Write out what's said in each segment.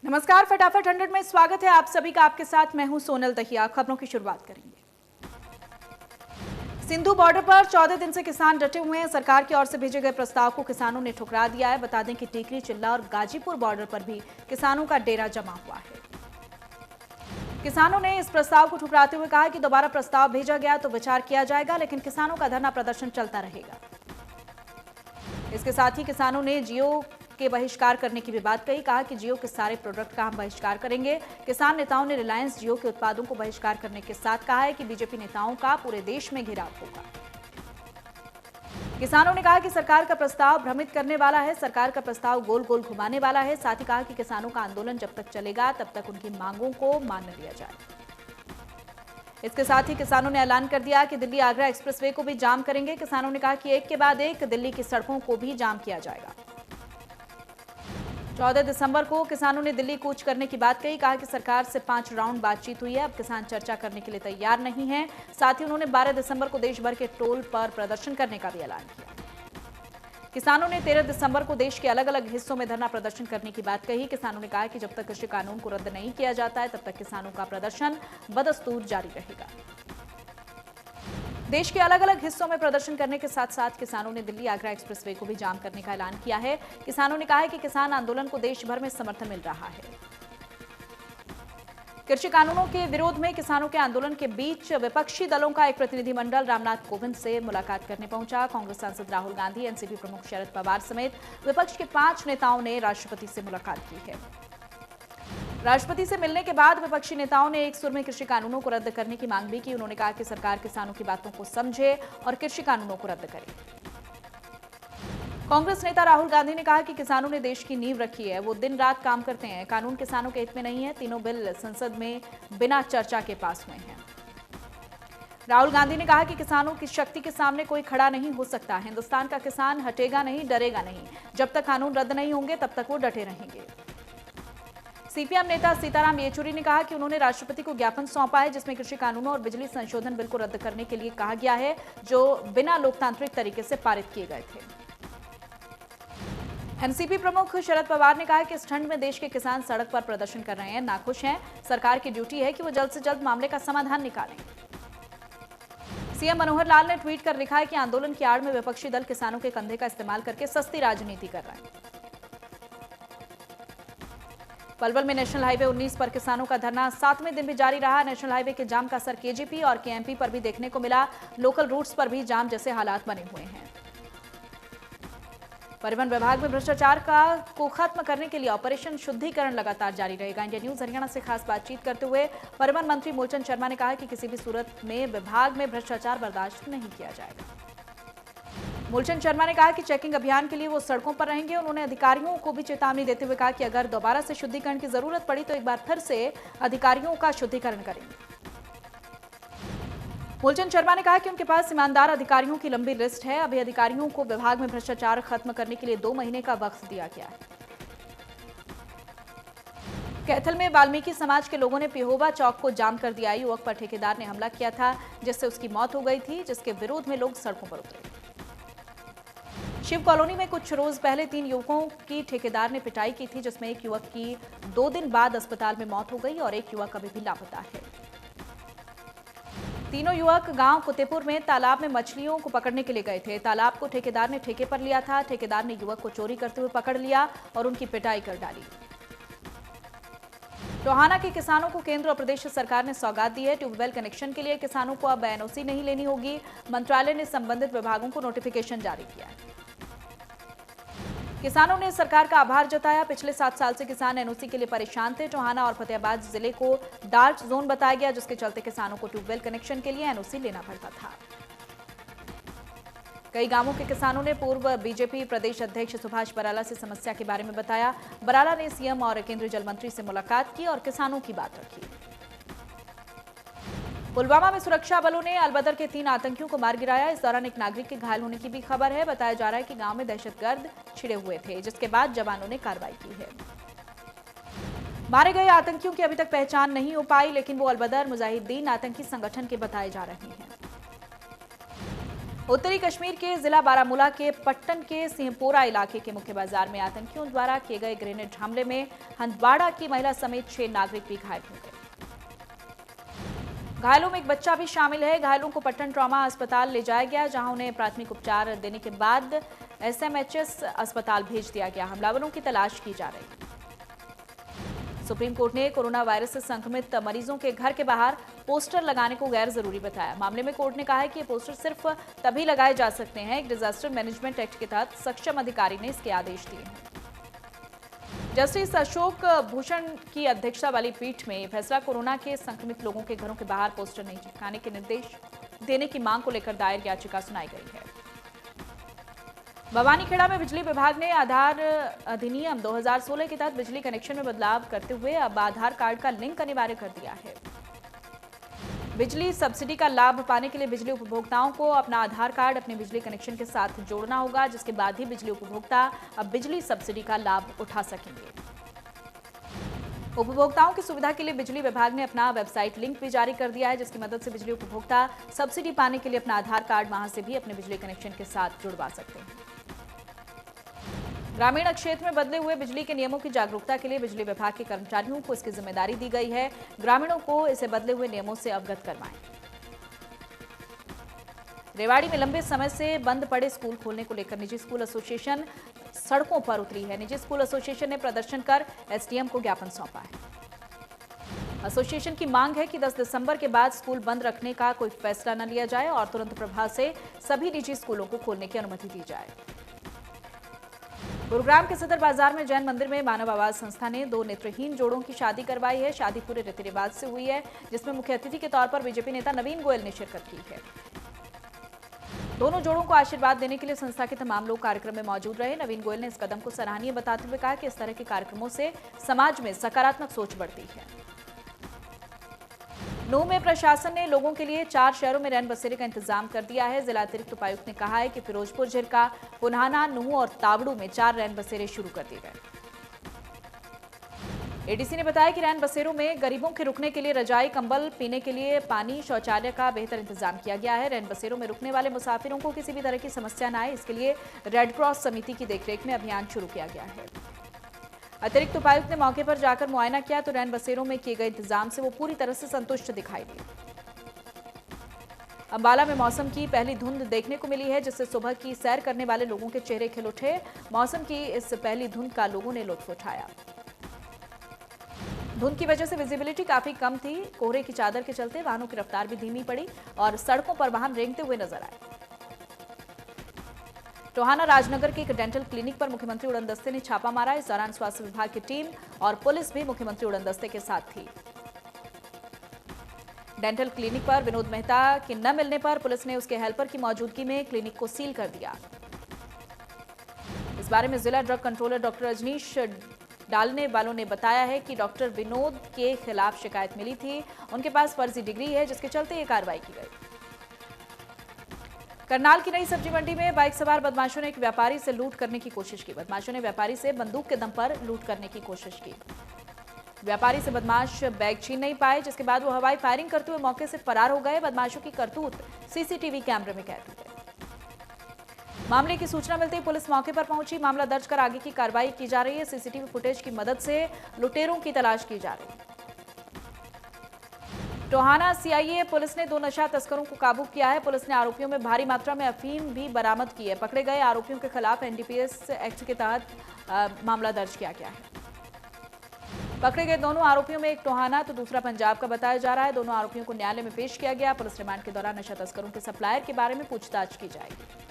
नमस्कार, फटाफट 100 में स्वागत है आप सभी का। आपके साथ मैं हूं सोनल दहिया। खबरों की शुरुआत करेंगे। सिंधु बॉर्डर पर 14 दिन से किसान डटे हुए हैं। सरकार की ओर से भेजे गए प्रस्ताव को किसानों ने ठुकरा दिया है। बता दें कि टीकरी, चिल्ला और गाजीपुर बॉर्डर पर भी किसानों का डेरा जमा हुआ है। किसानों ने इस प्रस्ताव को ठुकराते हुए कहा कि दोबारा प्रस्ताव भेजा गया तो विचार किया जाएगा, लेकिन किसानों का धरना प्रदर्शन चलता रहेगा। इसके साथ ही किसानों ने जियो के बहिष्कार करने की भी बात कही। कहा कि जियो के सारे प्रोडक्ट का हम बहिष्कार करेंगे। किसान नेताओं ने रिलायंस जियो के उत्पादों को बहिष्कार करने के साथ कहा है कि बीजेपी नेताओं का पूरे देश में घेराव होगा। किसानों ने कहा कि सरकार का प्रस्ताव भ्रमित करने वाला है, सरकार का प्रस्ताव गोल गोल घुमाने वाला है। साथ ही कहा कि किसानों का आंदोलन जब तक चलेगा तब तक उनकी मांगों को मान लिया जाए। इसके साथ ही किसानों ने ऐलान कर दिया कि दिल्ली आगरा एक्सप्रेसवे को भी जाम करेंगे। किसानों ने कहा कि एक के बाद एक दिल्ली की सड़कों को भी जाम किया जाएगा। 14 दिसंबर को किसानों ने दिल्ली कूच करने की बात कही। कहा कि सरकार से 5 राउंड बातचीत हुई है, अब किसान चर्चा करने के लिए तैयार नहीं है। साथ ही उन्होंने 12 दिसंबर को देश भर के टोल पर प्रदर्शन करने का भी ऐलान किया। किसानों ने 13 दिसंबर को देश के अलग अलग हिस्सों में धरना प्रदर्शन करने की बात कही। किसानों ने कहा कि जब तक कृषि कानून को रद्द नहीं किया जाता है तब तक किसानों का प्रदर्शन बदस्तूर जारी रहेगा। देश के अलग अलग हिस्सों में प्रदर्शन करने के साथ साथ किसानों ने दिल्ली आगरा एक्सप्रेसवे को भी जाम करने का ऐलान किया है। किसानों ने कहा है कि किसान आंदोलन को देश भर में समर्थन मिल रहा है। कृषि कानूनों के विरोध में किसानों के आंदोलन के बीच विपक्षी दलों का एक प्रतिनिधिमंडल रामनाथ कोविंद से मुलाकात करने पहुंचा। कांग्रेस सांसद राहुल गांधी, एनसीपी प्रमुख शरद पवार समेत विपक्ष के 5 नेताओं ने राष्ट्रपति से मुलाकात की है। राष्ट्रपति से मिलने के बाद विपक्षी नेताओं ने एक सुर में कृषि कानूनों को रद्द करने की मांग भी की। उन्होंने कहा कि सरकार किसानों की बातों को समझे और कृषि कानूनों को रद्द करे। कांग्रेस नेता राहुल गांधी ने कहा कि किसानों ने देश की नींव रखी है, वो दिन रात काम करते हैं। कानून किसानों के हित में नहीं है। तीनों बिल संसद में बिना चर्चा के पास हुए हैं। राहुल गांधी ने कहा कि किसानों की शक्ति के सामने कोई खड़ा नहीं हो सकता। हिंदुस्तान का किसान हटेगा नहीं, डरेगा नहीं। जब तक कानून रद्द नहीं होंगे तब तक वो डटे रहेंगे। सीपीएम नेता सीताराम येचुरी ने कहा कि उन्होंने राष्ट्रपति को ज्ञापन सौंपा है, जिसमें कृषि कानूनों और बिजली संशोधन बिल को रद्द करने के लिए कहा गया है, जो बिना लोकतांत्रिक तरीके से पारित किए गए थे। एनसीपी प्रमुख शरद पवार ने कहा कि इस ठंड में देश के किसान सड़क पर प्रदर्शन कर रहे हैं, नाखुश हैं। सरकार की ड्यूटी है कि वो जल्द से जल्द मामले का समाधान निकालें। सीएम मनोहर लाल ने ट्वीट कर लिखा है कि आंदोलन की आड़ में विपक्षी दल किसानों के कंधे का इस्तेमाल करके सस्ती राजनीति कर रहे हैं। पलवल में नेशनल हाईवे 19 पर किसानों का धरना 7वें दिन भी जारी रहा। नेशनल हाईवे के जाम का असर केजीपी और केएमपी पर भी देखने को मिला। लोकल रूट्स पर भी जाम जैसे हालात बने हुए हैं। परिवहन विभाग में भ्रष्टाचार को खत्म करने के लिए ऑपरेशन शुद्धिकरण लगातार जारी रहेगा। इंडिया न्यूज हरियाणा से खास बातचीत करते हुए परिवहन मंत्री मूलचंद शर्मा ने कहा कि किसी भी सूरत में विभाग में भ्रष्टाचार बर्दाश्त नहीं किया जाएगा। मूलचंद शर्मा ने कहा कि चेकिंग अभियान के लिए वो सड़कों पर रहेंगे। उन्होंने अधिकारियों को भी चेतावनी देते हुए कहा कि अगर दोबारा से शुद्धिकरण की जरूरत पड़ी तो एक बार फिर से अधिकारियों का शुद्धिकरण करेंगे। मूलचंद शर्मा ने कहा कि उनके पास ईमानदार अधिकारियों की लंबी लिस्ट है। अभी अधिकारियों को विभाग में भ्रष्टाचार खत्म करने के लिए 2 महीने का वक्त दिया गया है। कैथल में वाल्मीकि समाज के लोगों ने पिहोवा चौक को जाम कर दिया। युवक पर ठेकेदार ने हमला किया था, जिससे उसकी मौत हो गई थी, जिसके विरोध में लोग सड़कों पर उतरे। शिव कॉलोनी में कुछ रोज पहले 3 युवकों की ठेकेदार ने पिटाई की थी, जिसमें एक युवक की 2 दिन बाद अस्पताल में मौत हो गई और एक युवक अभी भी लापता है। तीनों युवक गांव कुतेपुर में तालाब में मछलियों को पकड़ने के लिए गए थे। तालाब को ठेकेदार ने ठेके पर लिया था। ठेकेदार ने युवक को चोरी करते हुए पकड़ लिया और उनकी पिटाई कर डाली। टोहाना के किसानों को केंद्र और प्रदेश सरकार ने सौगात दी है। ट्यूबवेल कनेक्शन के लिए किसानों को अब एनओसी नहीं लेनी होगी। मंत्रालय ने संबंधित विभागों को नोटिफिकेशन जारी किया है। किसानों ने सरकार का आभार जताया। पिछले 7 साल से किसान एनओसी के लिए परेशान थे। टोहाना और फतेहाबाद जिले को डार्क जोन बताया गया, जिसके चलते किसानों को ट्यूबवेल कनेक्शन के लिए एनओसी लेना पड़ता था। कई गांवों के किसानों ने पूर्व बीजेपी प्रदेश अध्यक्ष सुभाष बराला से समस्या के बारे में बताया। बराला ने सीएम और केंद्रीय जल मंत्री से मुलाकात की और किसानों की बात रखी। पुलवामा में सुरक्षा बलों ने अलबदर के 3 आतंकियों को मार गिराया। इस दौरान एक नागरिक के घायल होने की भी खबर है। बताया जा रहा है कि गांव में दहशतगर्द छिड़े हुए थे, जिसके बाद जवानों ने कार्रवाई की है। मारे गए आतंकियों की अभी तक पहचान नहीं हो पाई, लेकिन वो अलबदर मुजाहिदीन आतंकी संगठन के बताए जा रहे हैं। उत्तरी कश्मीर के जिला बारामूला के पट्टन के सिंहपोरा इलाके के मुख्य बाजार में आतंकियों द्वारा किए गए ग्रेनेड हमले में हंदवाड़ा की महिला समेत 6 नागरिक भी घायल हो गए। घायलों में एक बच्चा भी शामिल है। घायलों को पट्टन ट्रॉमा अस्पताल ले जाया गया, जहां उन्हें प्राथमिक उपचार देने के बाद एसएमएचएस अस्पताल भेज दिया गया। हमलावरों की तलाश की जा रही है। सुप्रीम कोर्ट ने कोरोना वायरस से संक्रमित मरीजों के घर के बाहर पोस्टर लगाने को गैर जरूरी बताया। मामले में कोर्ट ने कहा है कि ये पोस्टर सिर्फ तभी लगाए जा सकते हैं एक डिजास्टर मैनेजमेंट एक्ट के तहत सक्षम अधिकारी ने इसके आदेश दिए हैं। जस्टिस अशोक भूषण की अध्यक्षता वाली पीठ में फैसला कोरोना के संक्रमित लोगों के घरों के बाहर पोस्टर नहीं चिपकाने के निर्देश देने की मांग को लेकर दायर याचिका सुनाई गई है। भवानीखेड़ा में बिजली विभाग ने आधार अधिनियम 2016 के तहत बिजली कनेक्शन में बदलाव करते हुए अब आधार कार्ड का लिंक अनिवार्य कर दिया है। बिजली सब्सिडी का लाभ पाने के लिए बिजली उपभोक्ताओं को अपना आधार कार्ड अपने बिजली कनेक्शन के साथ जोड़ना होगा, जिसके बाद ही बिजली उपभोक्ता अब बिजली सब्सिडी का लाभ उठा सकेंगे। उपभोक्ताओं की सुविधा के लिए बिजली विभाग ने अपना वेबसाइट लिंक भी जारी कर दिया है, जिसकी मदद से बिजली उपभोक्ता सब्सिडी पाने के लिए अपना आधार कार्ड वहां से भी अपने बिजली कनेक्शन के साथ जुड़वा सकते हैं। ग्रामीण क्षेत्र में बदले हुए बिजली के नियमों की जागरूकता के लिए बिजली विभाग के कर्मचारियों को इसकी जिम्मेदारी दी गई है। ग्रामीणों को इसे बदले हुए नियमों से अवगत करवाएं। रेवाड़ी में लंबे समय से बंद पड़े स्कूल खोलने को लेकर निजी स्कूल एसोसिएशन सड़कों पर उतरी है। निजी स्कूल एसोसिएशन ने प्रदर्शन कर एसडीएम को ज्ञापन सौंपा है। एसोसिएशन की मांग है कि 10 दिसंबर के बाद स्कूल बंद रखने का कोई फैसला न लिया जाए और तुरंत प्रभाव से सभी निजी स्कूलों को खोलने की अनुमति दी जाए। गुरुग्राम के सदर बाजार में जैन मंदिर में मानव आवाज संस्था ने 2 नेत्रहीन जोड़ों की शादी करवाई है। शादी पूरे रीति रिवाज से हुई है, जिसमें मुख्य अतिथि के तौर पर बीजेपी नेता नवीन गोयल ने शिरकत की है। दोनों जोड़ों को आशीर्वाद देने के लिए संस्था के तमाम लोग कार्यक्रम में मौजूद रहे। नवीन गोयल ने इस कदम को सराहनीय बताते हुए कहा कि इस तरह के कार्यक्रमों से समाज में सकारात्मक सोच बढ़ती है। नूंह में प्रशासन ने लोगों के लिए 4 शहरों में रैन बसेरे का इंतजाम कर दिया है। जिला अतिरिक्त उपायुक्त ने कहा है कि फिरोजपुर, झिरका, पुन्हाना, नूंह और तावड़ू में 4 रैन बसेरे शुरू कर दिए गए। एडीसी ने बताया कि रैन बसेरों में गरीबों के रुकने के लिए रजाई, कंबल, पीने के लिए पानी, शौचालय का बेहतर इंतजाम किया गया है। रैन बसेरों में रुकने वाले मुसाफिरों को किसी भी तरह की समस्या न आए, इसके लिए रेड क्रॉस समिति की देखरेख में अभियान शुरू किया गया है। अतिरिक्त उपायुक्त ने मौके पर जाकर मुआयना किया तो रैन बसेरों में किए गए इंतजाम से वो पूरी तरह से संतुष्ट दिखाई दिए। अंबाला में मौसम की पहली धुंध देखने को मिली है, जिससे सुबह की सैर करने वाले लोगों के चेहरे खिल उठे। मौसम की इस पहली धुंध का लोगों ने लुत्फ उठाया। धुंध की वजह से विजिबिलिटी काफी कम थी। कोहरे की चादर के चलते वाहनों की रफ्तार भी धीमी पड़ी और सड़कों पर वाहन रेंगते हुए नजर आए। टोहाना राजनगर के एक डेंटल क्लिनिक पर मुख्यमंत्री उड़न दस्ते ने छापा मारा। इस दौरान स्वास्थ्य विभाग की टीम और पुलिस भी मुख्यमंत्री उड़न दस्ते के साथ थी। डेंटल क्लिनिक पर विनोद मेहता के न मिलने पर पुलिस ने उसके हेल्पर की मौजूदगी में क्लिनिक को सील कर दिया। इस बारे में जिला ड्रग कंट्रोलर डॉक्टर रजनीश डालने वालों ने बताया है कि डॉक्टर विनोद के खिलाफ शिकायत मिली थी। उनके पास फर्जी डिग्री है, जिसके चलते ये कार्रवाई की गई। करनाल की नई सब्जी मंडी में बाइक सवार बदमाशों ने एक व्यापारी से लूट करने की कोशिश की। बदमाशों ने व्यापारी से बंदूक के दम पर लूट करने की कोशिश की। व्यापारी से बदमाश बैग छीन नहीं पाए, जिसके बाद वो हवाई फायरिंग करते हुए मौके से फरार हो गए। बदमाशों की करतूत सीसीटीवी कैमरे में कैद हो गई। मामले की सूचना मिलते ही पुलिस मौके पर पहुंची। मामला दर्ज कर आगे की कार्रवाई की जा रही है। सीसीटीवी फुटेज की मदद से लुटेरों की तलाश की जा रही है। टोहाना सीआईए पुलिस ने 2 नशा तस्करों को काबू किया है। पुलिस ने आरोपियों में भारी मात्रा में अफीम भी बरामद की है। पकड़े गए आरोपियों के खिलाफ एनडीपीएस एक्ट के तहत मामला दर्ज किया गया है। पकड़े गए दोनों आरोपियों में एक टोहाना तो दूसरा पंजाब का बताया जा रहा है। दोनों आरोपियों को न्यायालय में पेश किया गया। पुलिस रिमांड के दौरान नशा तस्करों के सप्लायर के बारे में पूछताछ की जाएगी।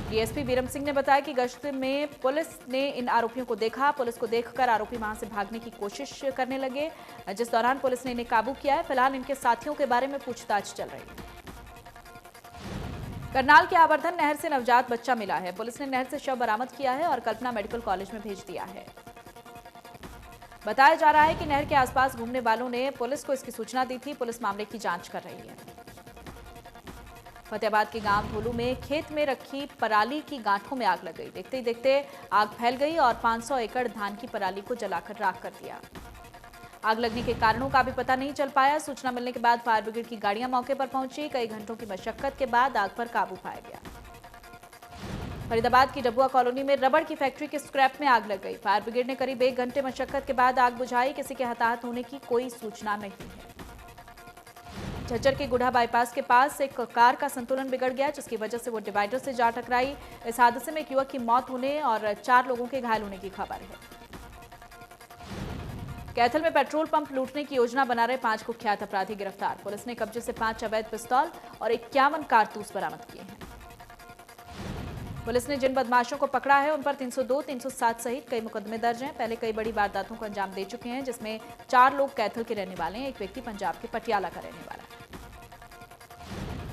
डीएसपी वीरम सिंह ने बताया कि गश्त में पुलिस ने इन आरोपियों को देखा। पुलिस को देखकर आरोपी वहां से भागने की कोशिश करने लगे, जिस दौरान पुलिस ने इन्हें काबू किया है। फिलहाल इनके साथियों के बारे में पूछताछ चल रही है। करनाल के आवर्धन नहर से नवजात बच्चा मिला है। पुलिस ने नहर से शव बरामद किया है और कल्पना मेडिकल कॉलेज में भेज दिया है। बताया जा रहा है कि नहर के आसपास घूमने वालों ने पुलिस को इसकी सूचना दी थी। पुलिस मामले की जांच कर रही है। फतेहाबाद के गांव धोलू में खेत में रखी पराली की गांठों में आग लग गई। देखते ही देखते आग फैल गई और 500 एकड़ धान की पराली को जलाकर राख कर दिया। आग लगने के कारणों का भी पता नहीं चल पाया। सूचना मिलने के बाद फायर ब्रिगेड की गाड़ियां मौके पर पहुंची। कई घंटों की मशक्कत के बाद आग पर काबू पाया गया। फरीदाबाद की डबुआ कॉलोनी में रबड़ की फैक्ट्री के स्क्रैप में आग लग गई। फायर ब्रिगेड ने करीब 1 घंटे मशक्कत के बाद आग बुझाई। किसी के हताहत होने की कोई सूचना नहीं है। झज्जर के गुढ़ा बाईपास के पास एक कार का संतुलन बिगड़ गया, जिसकी वजह से वो डिवाइडर से जा टकराई। इस हादसे में एक युवक की मौत होने और 4 लोगों के घायल होने की खबर है। कैथल में पेट्रोल पंप लूटने की योजना बना रहे 5 कुख्यात अपराधी गिरफ्तार। पुलिस ने कब्जे से 5 अवैध पिस्तौल और 51 कारतूस बरामद किए हैं। पुलिस ने जिन बदमाशों को पकड़ा है उन पर 302, 307 सहित कई मुकदमे दर्ज हैं। पहले कई बड़ी वारदातों को अंजाम दे चुके हैं, जिसमें 4 लोग कैथल के रहने वाले हैं। एक व्यक्ति पंजाब के पटियाला का रहने वाला है।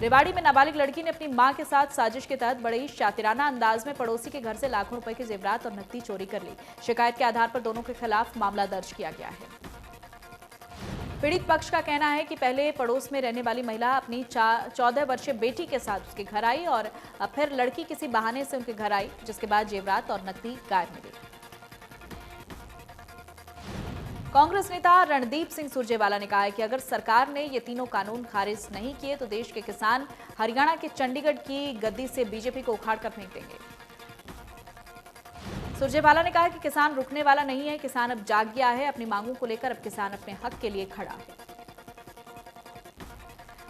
रेवाड़ी में नाबालिग लड़की ने अपनी मां के साथ साजिश के तहत बड़े ही शातिराना अंदाज में पड़ोसी के घर से लाखों रुपए के जेवरात और नकदी चोरी कर ली। शिकायत के आधार पर दोनों के खिलाफ मामला दर्ज किया गया है। पीड़ित पक्ष का कहना है कि पहले पड़ोस में रहने वाली महिला अपनी 14 वर्षीय बेटी के साथ उसके घर आई और फिर लड़की किसी बहाने से उनके घर आई, जिसके बाद जेवरात और नकदी गायब मिली। कांग्रेस नेता रणदीप सिंह सुरजेवाला ने कहा है कि अगर सरकार ने ये तीनों कानून खारिज नहीं किए तो देश के किसान हरियाणा के चंडीगढ़ की गद्दी से बीजेपी को उखाड़ कर फेंक देंगे। सुरजेवाला ने कहा कि किसान रुकने वाला नहीं है, किसान अब जाग गया है। अपनी मांगों को लेकर अब किसान अपने हक के लिए खड़ा है।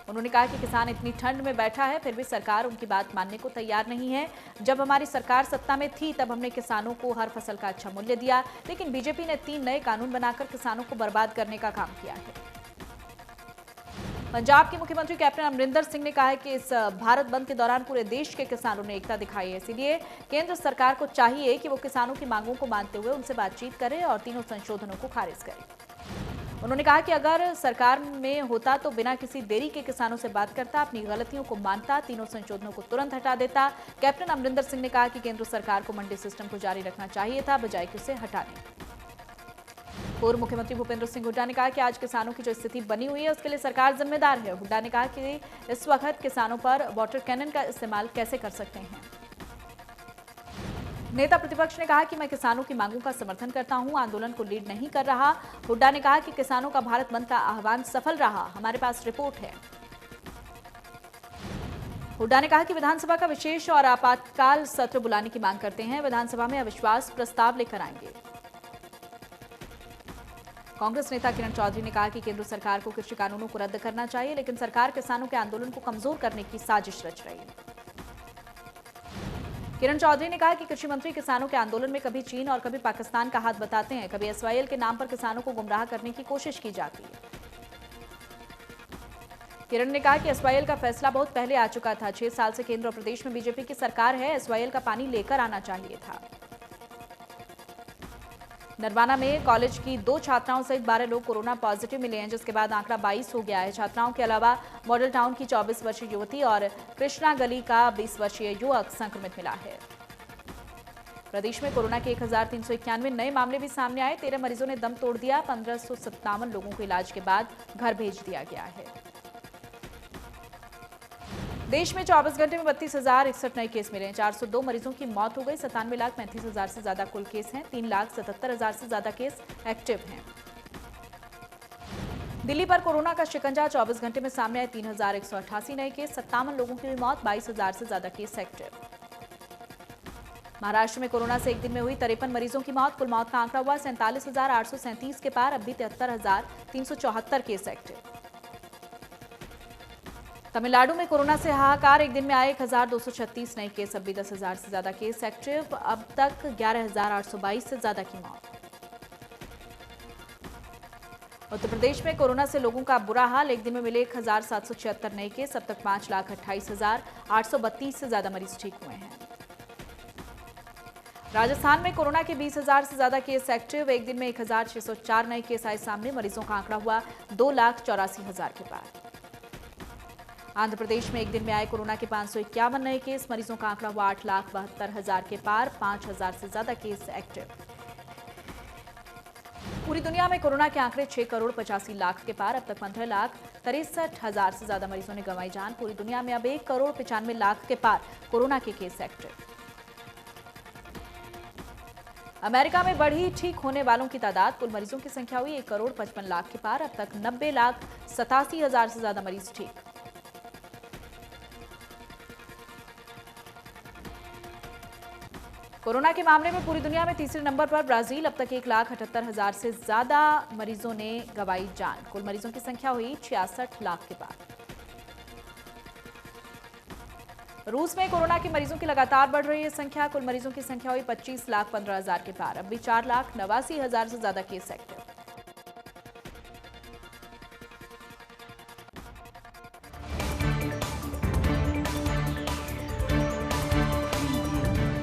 उन्होंने कहा कि किसान इतनी ठंड में बैठा है, फिर भी सरकार उनकी बात मानने को तैयार नहीं है। जब हमारी सरकार सत्ता में थी तब हमने किसानों को हर फसल का अच्छा मूल्य दिया, लेकिन बीजेपी ने 3 नए कानून बनाकर किसानों को बर्बाद करने का काम किया है। पंजाब के मुख्यमंत्री कैप्टन अमरिंदर सिंह ने कहा है कि इस भारत बंद के दौरान पूरे देश के किसानों ने एकता दिखाई है, इसलिए केंद्र सरकार को चाहिए कि वो किसानों की मांगों को मानते हुए उनसे बातचीत करे और तीनों संशोधनों को खारिज करे। उन्होंने कहा कि अगर सरकार में होता तो बिना किसी देरी के किसानों से बात करता, अपनी गलतियों को मानता, तीनों संशोधनों को तुरंत हटा देता। कैप्टन अमरिंदर सिंह ने कहा कि केंद्र सरकार को मंडी सिस्टम को जारी रखना चाहिए था, बजाय कि उसे हटाने। पूर्व मुख्यमंत्री भूपेंद्र सिंह हुड्डा ने कहा कि आज किसानों की जो स्थिति बनी हुई है उसके लिए सरकार जिम्मेदार है। हुड्डा ने कहा कि इस वक्त किसानों पर वाटर कैनन का इस्तेमाल कैसे कर सकते हैं। नेता प्रतिपक्ष ने कहा कि मैं किसानों की मांगों का समर्थन करता हूं, आंदोलन को लीड नहीं कर रहा। हुड्डा ने कहा कि किसानों का भारत बंद का आह्वान सफल रहा, हमारे पास रिपोर्ट है। हुड्डा ने कहा कि विधानसभा का विशेष और आपातकाल सत्र बुलाने की मांग करते हैं, विधानसभा में अविश्वास प्रस्ताव लेकर आएंगे। कांग्रेस नेता किरण चौधरी ने कहा कि केंद्र सरकार को कृषि कानूनों को रद्द करना चाहिए, लेकिन सरकार किसानों के आंदोलन को कमजोर करने की साजिश रच रही है। किरण चौधरी ने कहा कि कृषि मंत्री किसानों के आंदोलन में कभी चीन और कभी पाकिस्तान का हाथ बताते हैं, कभी एसवाईएल के नाम पर किसानों को गुमराह करने की कोशिश की जाती है। किरण ने कहा कि एसवाईएल का फैसला बहुत पहले आ चुका था। 6 साल से केंद्र और प्रदेश में बीजेपी की सरकार है, एसवाईएल का पानी लेकर आना चाहिए था। नरवाना में कॉलेज की 2 छात्राओं सहित 12 लोग कोरोना पॉजिटिव मिले हैं, जिसके बाद आंकड़ा 22 हो गया है। छात्राओं के अलावा मॉडल टाउन की 24 वर्षीय युवती और कृष्णा गली का 20 वर्षीय युवक संक्रमित मिला है। प्रदेश में कोरोना के 1391 नए मामले भी सामने आए। 13 मरीजों ने दम तोड़ दिया। 1557 लोगों को इलाज के बाद घर भेज दिया गया है। देश में 24 घंटे में 32,061 नए केस मिले हैं। 402 मरीजों की मौत हो गई। 97,35,000 से ज्यादा कुल केस हैं। 3,77,000 से ज्यादा केस एक्टिव हैं। दिल्ली पर कोरोना का शिकंजा 24 घंटे में सामने आए। 3,188 नए केस, 57 लोगों की हुई मौत, 22,000 से ज्यादा केस एक्टिव। महाराष्ट्र में कोरोना से एक दिन में हुई 53 मरीजों की मौत। कुल मौत का आंकड़ा हुआ 47,837 के पार। अब भी 73,374 केस एक्टिव। तमिलनाडु में कोरोना से हाहाकार, एक दिन में आए 1,236 नए केस, अब भी 10,000 से ज्यादा केस एक्टिव। अब तक 11,822 से ज्यादा की मौत। उत्तर प्रदेश में कोरोना से लोगों का बुरा हाल, एक दिन में मिले 1,776 नए केस, अब तक 5,28,832 से ज्यादा मरीज ठीक हुए हैं। राजस्थान में कोरोना के 20,000 से ज्यादा केस एक्टिव, एक दिन में 1,604 नए केस आए सामने। मरीजों का आंकड़ा हुआ 2,84,000 के पार। आंध्र प्रदेश में एक दिन में आए कोरोना के 551 नए केस, मरीजों का आंकड़ा हुआ 8,72,000 के पार। 5,000 से ज्यादा केस एक्टिव। पूरी दुनिया में कोरोना के आंकड़े 6,85,00,000 के पार। अब तक 15,63,000 से ज्यादा मरीजों ने गंवाई जान। पूरी दुनिया में अब 1,95,00,000 के पार कोरोना के केस एक्टिव। अमेरिका में बढ़ी ठीक होने वालों की तादाद, कुल मरीजों की संख्या हुई 1,55,00,000 के पार। अब तक 90,87,000 से ज्यादा मरीज ठीक। कोरोना के मामले में पूरी दुनिया में तीसरे नंबर पर ब्राजील। अब तक 1,78,000 से ज्यादा मरीजों ने गंवाई जान। कुल मरीजों की संख्या हुई 66 लाख के पार। रूस में कोरोना के मरीजों की लगातार बढ़ रही है संख्या। कुल मरीजों की संख्या हुई 25,15,000 के पार। अब भी 4,89,000 से ज्यादा केस एक्टिव।